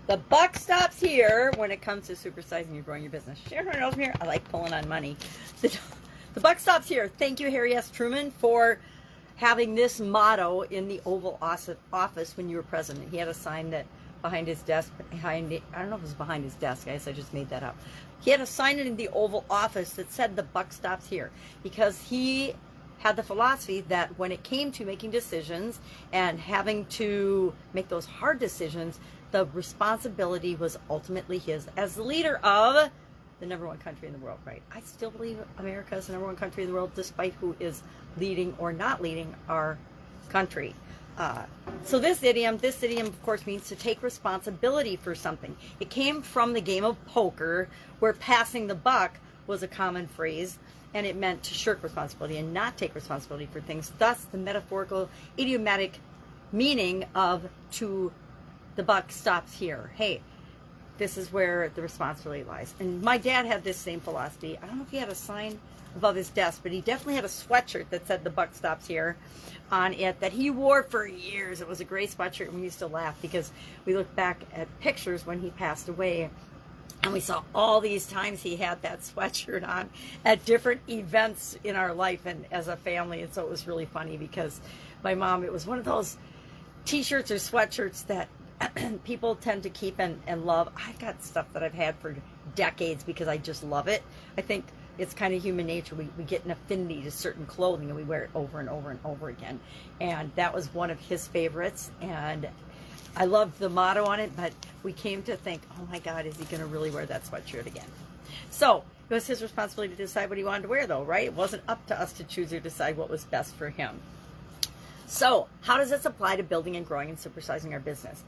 The buck stops here when it comes to supersizing and growing your business. Share Horne-Ellstrom here. I like pulling on money. The buck stops here. Thank you, Harry S. Truman, for having this motto in the Oval Office when you were president. He had a sign that behind his desk, I don't know if it was behind his desk, I guess I just made that up. He had a sign in the Oval Office that said the buck stops here, because he had the philosophy that when it came to making decisions and having to make those hard decisions, the responsibility was ultimately his as the leader of the #1 country in the world, right? I still believe America is the #1 country in the world, despite who is leading or not leading our country. So this idiom, of course, means to take responsibility for something. It came from the game of poker, where passing the buck was a common phrase, and it meant to shirk responsibility and not take responsibility for things. Thus, the metaphorical, idiomatic meaning of the buck stops here. Hey, this is where the responsibility lies. And my dad had this same philosophy. I don't know if he had a sign above his desk, but he definitely had a sweatshirt that said the buck stops here on it that he wore for years. It was a gray sweatshirt, and we used to laugh because we looked back at pictures when he passed away, and we saw all these times he had that sweatshirt on at different events in our life and as a family. And so it was really funny because my mom, it was one of those t-shirts or sweatshirts that people tend to keep and love. I've got stuff that I've had for decades because I just love it. I think it's kind of human nature. We get an affinity to certain clothing and we wear it over and over and over again. And that was one of his favorites. And I loved the motto on it, but we came to think, oh my God, is he going to really wear that sweatshirt again? So it was his responsibility to decide what he wanted to wear, though, right? It wasn't up to us to choose or decide what was best for him. So how does this apply to building and growing and supersizing our business?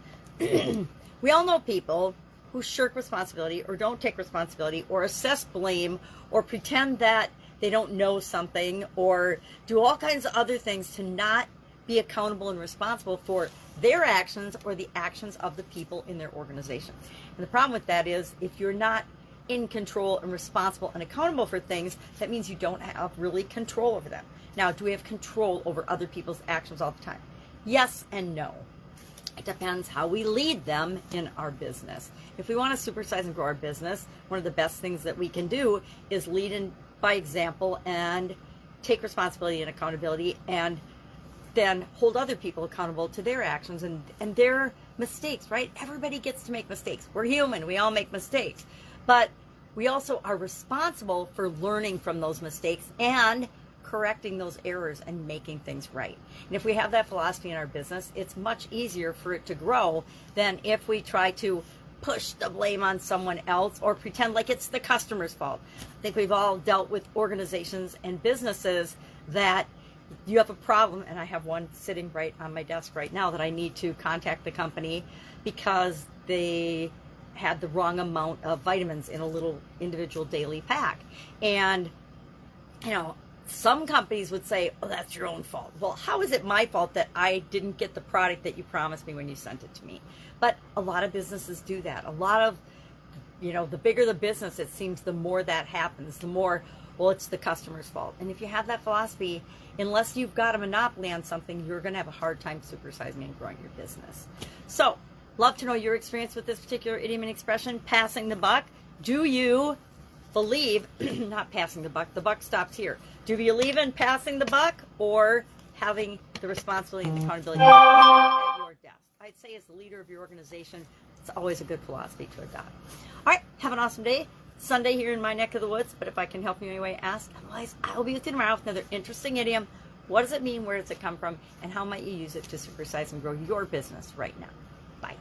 We all know people who shirk responsibility or don't take responsibility or assess blame or pretend that they don't know something or do all kinds of other things to not be accountable and responsible for their actions or the actions of the people in their organization. And the problem with that is if you're not in control and responsible and accountable for things, that means you don't have really control over them. Now, do we have control over other people's actions all the time? Yes and no. It depends how we lead them in our business. If we want to supersize and grow our business, one of the best things that we can do is lead in by example and take responsibility and accountability, and then hold other people accountable to their actions and their mistakes, right? Everybody gets to make mistakes. We're human. We all make mistakes. But we also are responsible for learning from those mistakes and correcting those errors and making things right. And if we have that philosophy in our business, it's much easier for it to grow than if we try to push the blame on someone else or pretend like it's the customer's fault. I think we've all dealt with organizations and businesses that you have a problem, and I have one sitting right on my desk right now that I need to contact the company because they had the wrong amount of vitamins in a little individual daily pack. And, you know, some companies would say, oh, that's your own fault. Well, how is it my fault that I didn't get the product that you promised me when you sent it to me? But a lot of businesses do that. A lot of, you know, the bigger the business, it seems the more that happens, the more, well, it's the customer's fault. And if you have that philosophy, unless you've got a monopoly on something, you're going to have a hard time supersizing and growing your business. So, love to know your experience with this particular idiom and expression, passing the buck. Do you believe, not passing the buck stops here. Do you believe in passing the buck or having the responsibility and the accountability at your desk? I'd say as the leader of your organization, it's always a good philosophy to adopt. All right, have an awesome day. Sunday here in my neck of the woods, but if I can help you in any way, ask. Otherwise, I will be with you tomorrow with another interesting idiom. What does it mean? Where does it come from? And how might you use it to supersize and grow your business right now? Bye.